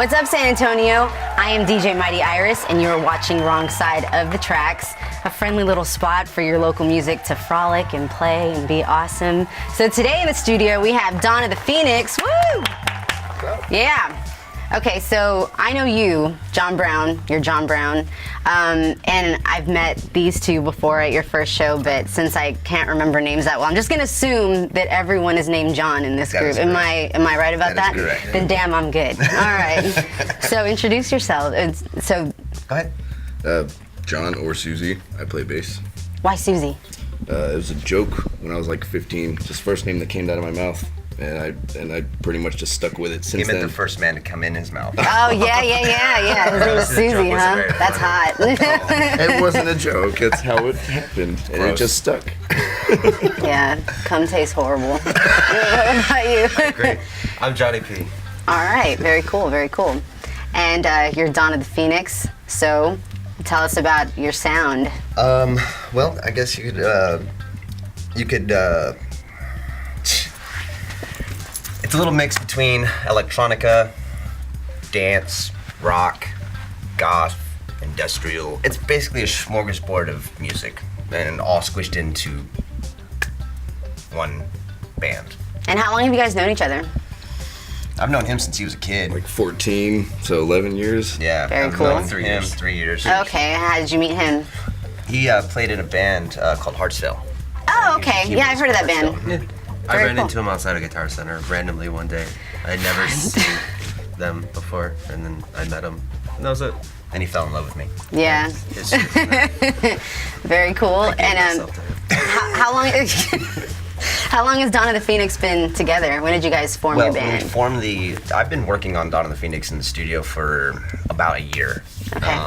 What's up, San Antonio? I am DJ Mighty Iris, and you're watching Wrong Side of the Traxx, a friendly little spot for your local music to frolic and play and be awesome. So today in the studio, we have Dawn of the Phoenix. Woo! Yeah. Okay, so I know you, John Brown. You're John Brown. And I've met these two before at your first show, but since I can't remember names that well, I'm just going to assume that everyone is named John in this group. Am I right about that? That is correct. Then damn, I'm good. All right. So introduce yourself. So Go ahead. John or Susie. I play bass. why Susie? It was a joke when I was like 15. Just first name that came out of my mouth, and I pretty much just stuck with it since He meant then. the first man to come in his mouth. Oh, yeah. His name was The joke Susie, wasn't huh? very That's funny. hot. It wasn't a joke. It's how it happened, and it Gross. just stuck. Yeah, cum tastes horrible. What about you? Great. I'm Johnny P. All right, very cool, very cool. And you're Dawn of the Phoenix, so tell us about your sound. Well, I guess you could, it's a little mix between electronica, dance, rock, goth, industrial. It's basically a smorgasbord of music and all squished into one band. And how long have you guys known each other? I've known him since he was a kid. Like 14, so 11 years. Yeah, Very I've cool. known him 3 years. Okay, how did you meet him? He played in a band called Hartsville. Oh, okay. Yeah, I've heard of that band. I Very ran cool. into him outside a Guitar Center randomly one day. I had never seen them before, and then I met him. And that was it. And he fell in love with me. Yeah, It's just, I very cool. gave And myself to him. how long? How long has Dawn of the Phoenix been together? When did you guys form your Well, we band? formed I've been working on Dawn of the Phoenix in the studio for about a year. Okay.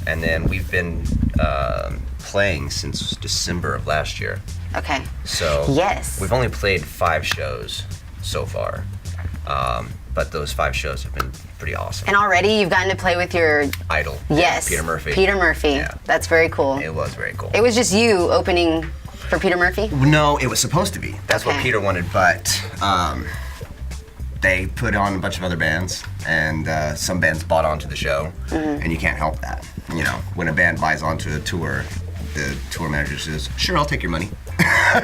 And then we've been playing since December of last year. Okay. So Yes. we've only played 5 shows so far. But those 5 shows have been pretty awesome. And already you've gotten to play with your Idol. yes, Peter Murphy. Peter Murphy. Yeah. That's very cool. It was very cool. It was just you opening for Peter Murphy? No, it was supposed to be. That's what Okay. Peter wanted, but they put on a bunch of other bands, and some bands bought onto the show, and you can't help that. You know, when a band buys onto a tour, the tour manager says, "Sure, I'll take your money."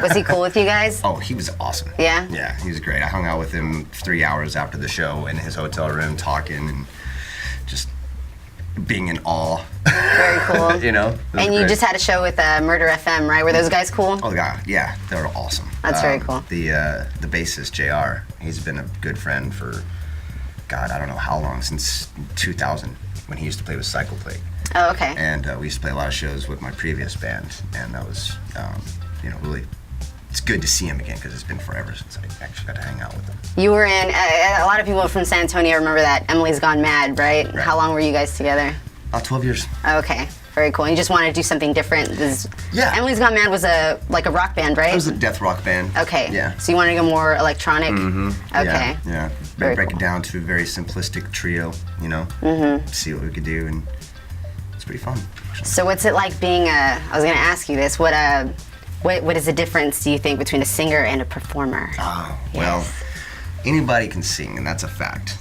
Was he cool with you guys? Oh, he was awesome. Yeah? Yeah, he was great. I hung out with him 3 hours after the show in his hotel room, talking and just being in awe. Very cool. You know. It was And you great. just had a show with Murder FM, right? Were those guys cool? Oh god, yeah, they were awesome. That's very cool. The bassist JR, he's been a good friend for, God, I don't know how long, since 2000 when he used to play with Cycle Plate, Oh, okay. and we used to play a lot of shows with my previous band, and that was, really, it's good to see him again because it's been forever since I actually got to hang out with him. You were in, a lot of people from San Antonio remember that Emily's Gone Mad, right? Right. How long were you guys together? About 12 years. Okay, very cool. And you just wanted to do something different. Yeah. Emily's Gone Mad was a rock band, right? It was a death rock band. Okay. Yeah. So you wanted to go more electronic? Mm-hmm. Okay. Yeah. Very Break cool. it down to a very simplistic trio, you know? See what we could do, and it's pretty fun. So what's it like being I was going to ask you this. What is the difference, do you think, between a singer and a performer? Oh, well, anybody can sing, and that's a fact.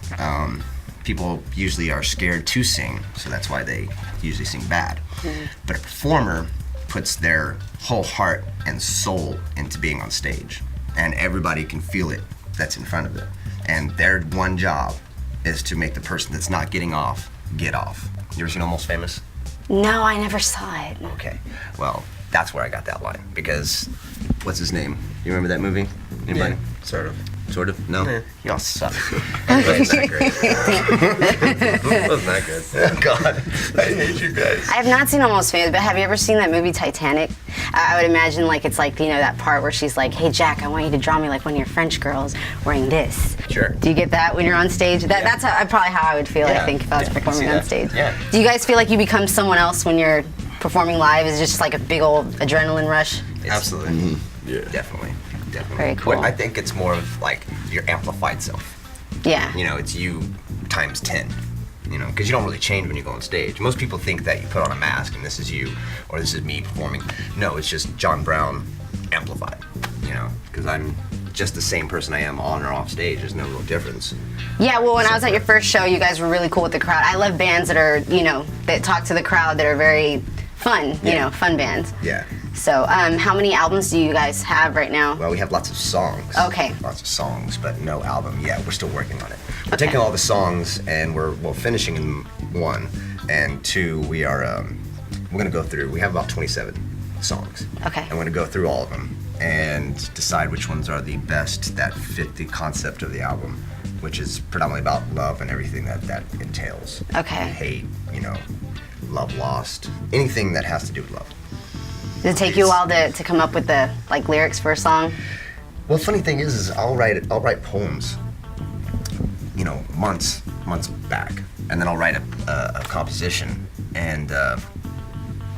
People usually are scared to sing, so that's why they usually sing bad. But a performer puts their whole heart and soul into being on stage, and everybody can feel it that's in front of them. And their one job is to make the person that's not getting off, get off. You ever seen Almost Famous? No, I never saw it. Okay, well, that's where I got that line, because, what's his name? You remember that movie? Anybody? Sort of. Sort of? No? Yeah. Y'all suck. Anyway, it's not great. It wasn't that good. Oh, God, I hate you guys. I have not seen Almost Famous, but have you ever seen that movie Titanic? I would imagine it's like, that part where she's like, hey Jack, I want you to draw me like one of your French girls wearing this. Sure. Do you get that when you're on stage? That's probably how I would feel, I Yeah, think, if I was yeah, I can performing see on that. stage. Yeah. Do you guys feel like you become someone else when you're performing live? Is it just like a big old adrenaline rush? Absolutely. Yeah. Definitely. Very cool. I think it's more of like your amplified self. Yeah. You know, it's you times 10. You know, because you don't really change when you go on stage. Most people think that you put on a mask and this is you, or this is me performing. No, it's just John Brown amplified. You know, because I'm just the same person I am on or off stage. There's no real difference. Yeah, well, when I was at your first show, you guys were really cool with the crowd. I love bands that are, that talk to the crowd, that are very fun, fun bands. Yeah. So, how many albums do you guys have right now? Well, we have lots of songs. Okay. Lots of songs, but no album yet. We're still working on it. We're taking all the songs and we're finishing in 1, and 2 we are we're gonna go through. We have about 27 songs. Okay. And we're gonna go through all of them and decide which ones are the best that fit the concept of the album, which is predominantly about love and everything that entails. Okay. Hate, love lost, anything that has to do with love. Does it take you a while to come up with the lyrics for a song? Well, the funny thing is I'll write poems, months back, and then I'll write a composition, and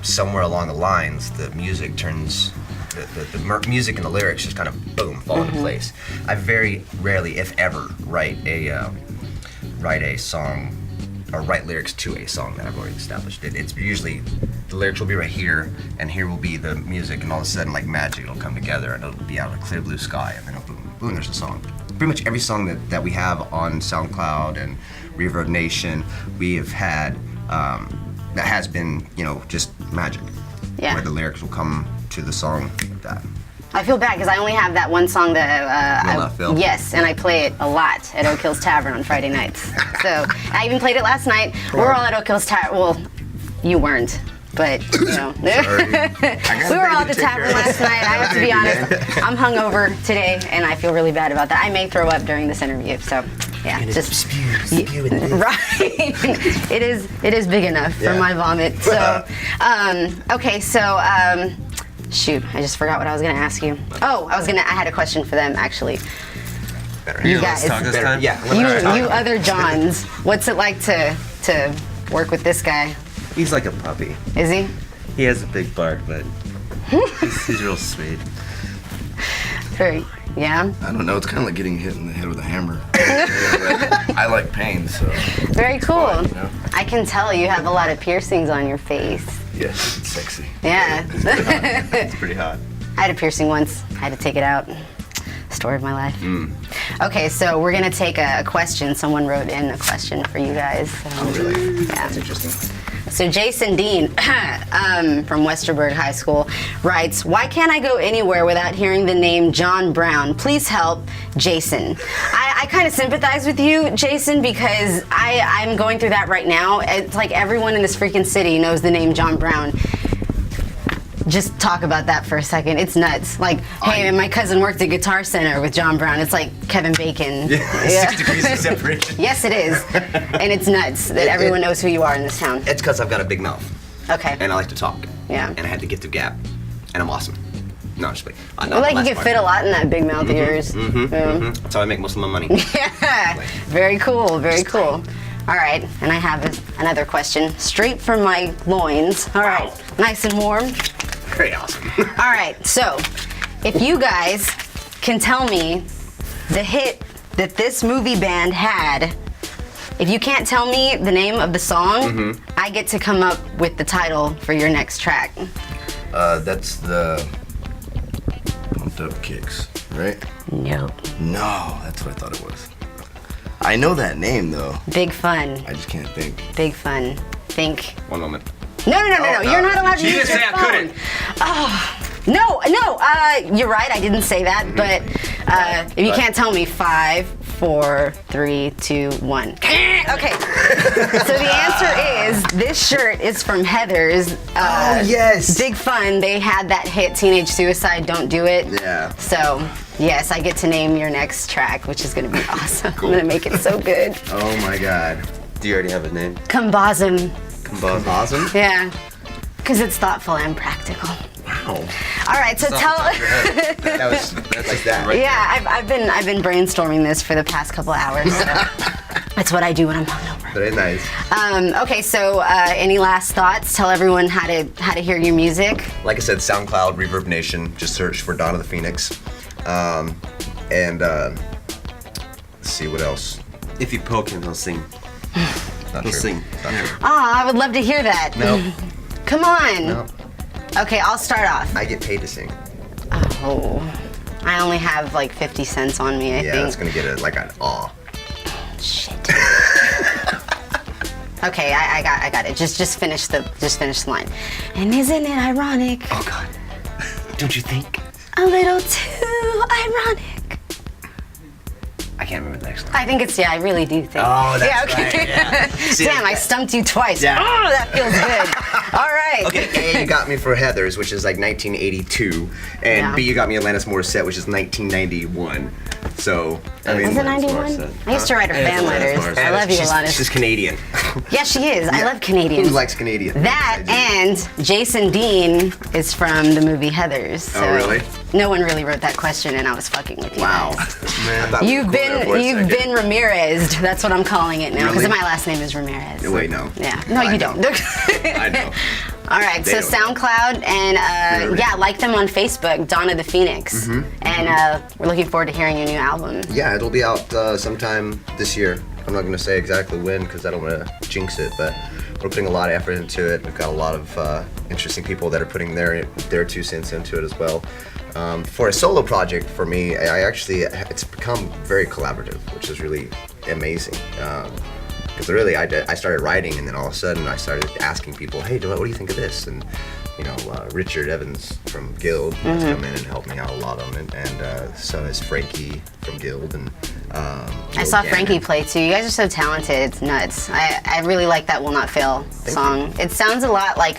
somewhere along the lines, the music turns, the music and the lyrics just kind of boom fall into place. I very rarely, if ever, write a song or write lyrics to a song that I've already established. It's usually the lyrics will be right here, and here will be the music, and all of a sudden, like magic, it'll come together, and it'll be out of a clear blue sky, and then boom, there's a song. Pretty much every song that we have on SoundCloud and Reverb Nation, we have had that has been, just magic. Yeah. Where the lyrics will come to the song like that. I feel bad because I only have that one song that Phil. Yes, and I play it a lot at Oak Hills Tavern on Friday nights. So I even played it last night. We're all at Oak Hills Tavern. Well, you weren't, but we were all at the tavern last night. I have to be honest. I'm hungover today, and I feel really bad about that. I may throw up during this interview, so yeah, just spew in this. Right. It is big enough for my vomit. So okay, so. Shoot, I just forgot what I was gonna ask you. Oh, I had a question for them actually. You guys, Talk this time? you other Johns, what's it like to work with this guy? He's like a puppy. Is he? He has a big bark, but he's real sweet. Very, yeah. I don't know. It's kind of like getting hit in the head with a hammer. I like pain, so. Very cool. Fun, I can tell you have a lot of piercings on your face. Yes, it's sexy. Yeah. It's pretty hot. I had a piercing once. I had to take it out. Story of my life. Okay, so we're gonna take a question. Someone wrote in a question for you guys. Oh, really? Yeah. That's interesting. So Jason Dean from Westerberg High School writes, "Why can't I go anywhere without hearing the name John Brown? Please help, Jason." I kind of sympathize with you, Jason, because I'm going through that right now. It's like everyone in this freaking city knows the name John Brown. Just talk about that for a second. It's nuts. Like, hey, my cousin worked at Guitar Center with John Brown. It's like Kevin Bacon. Yeah, 6 degrees of separation. Yes, it is. And it's nuts that everyone knows who you are in this town. It's because I've got a big mouth. Okay. And I like to talk. Yeah. And I had to get through Gap. And I'm awesome. No, just wait. Well, like you can fit a lot in that big mouth of yours. That's how I make most of my money. Yeah. Very cool. Very cool. All right. And I have another question straight from my loins. All right. Nice and warm. Very awesome. All right. So, if you guys can tell me the hit that this movie band had, if you can't tell me the name of the song, I get to come up with the title for your next track. That's the Pumped Up Kicks, right? Nope. No, that's what I thought it was. I know that name though. Big Fun. I just can't think. Big Fun. Think. One moment. No. You're not allowed to You use didn't your say I phone. couldn't. Oh, no. You're right. I didn't say that. But if you can't tell me, 5, 4, 3, 2, 1. Okay. So the answer is this shirt is from Heather's. Oh, yes. Big Fun. They had that hit, Teenage Suicide. Don't do it. Yeah. So. Yes, I get to name your next track, which is going to be awesome. I'm going to make it so good. Oh my God. Do you already have a name? Kumbasm. Awesome. Yeah, because it's thoughtful and practical. Wow. All right, so tell. That's like that. Yeah, I've been brainstorming this for the past couple hours. So that's what I do when I'm hungover. Very nice. Okay, so any last thoughts? Tell everyone how to hear your music. Like I said, SoundCloud, Reverb Nation. Just search for Dawn of the Phoenix. And let's see what else. If you poke him, he'll sing. Not He'll true. sing. Not true. I would love to hear that. No. Come on. No. Okay, I'll start off. I get paid to sing. Oh. I only have like 50 cents on me, I Yeah, think. that's gonna get like an awe. Shit. Okay, I got it. Just finish the line. And isn't it ironic? Oh God, don't you think? A little too ironic. I can't remember the next line. I think it's I really do think. Oh, that's yeah, okay. right. Yeah. See, Damn, I stumped you twice. Yeah. Oh, that feels good. All right. Okay, A, you got me for Heathers, which is like 1982, and Yeah. B, you got me Alanis Morissette, which is 1991. So, I mean, Was it Alanis 91? Morissette. I used to write her Yeah, fan it's Alanis letters. Morissette. I love you, she's Alanis. Canadian. Yeah, she is. I Yeah. love Canadians. Who likes Canadian? That I do. and Jason Dean is from the movie Heathers. So Oh, really? No one really wrote that question, and I was fucking with you. Wow. guys. I thought we You've were cool there for a been second. Ramirez. That's what I'm calling it now because Really? my last name is Ramirez. Wait, no. Yeah. No, I you know. don't. I know. All right. They So don't know. SoundCloud and Really? yeah, like them on Facebook, Donna the Phoenix, and we're looking forward to hearing your new album. Yeah, it'll be out sometime this year. I'm not going to say exactly when because I don't want to jinx it, but we're putting a lot of effort into it. We've got a lot of interesting people that are putting their 2 cents into it as well. For a solo project, for me, it's become very collaborative, which is really amazing. Because really, I started writing, and then all of a sudden, I started asking people, "Hey, what do you think of this?" And Richard Evans from Guild has come in and helped me out a lot on it, and so has Frankie from Guild, and I saw Frankie play too. You guys are so talented. It's nuts. I really like that "Will Not Fail" song. It sounds a lot like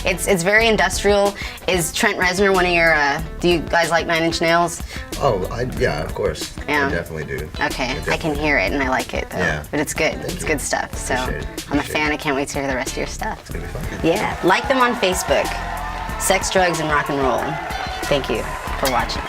it's very industrial. Is Trent Reznor one of your? Do you guys like Nine Inch Nails? Oh, yeah, of course. Yeah. I definitely do. Okay, I can hear it and I like it though. Yeah. But it's good. It's you. good stuff. So Appreciate it. I'm a Appreciate fan. I can't wait to hear the rest of your stuff. It's gonna be fun. Yeah, like them on Facebook. Sex, drugs, and rock and roll. Thank you for watching.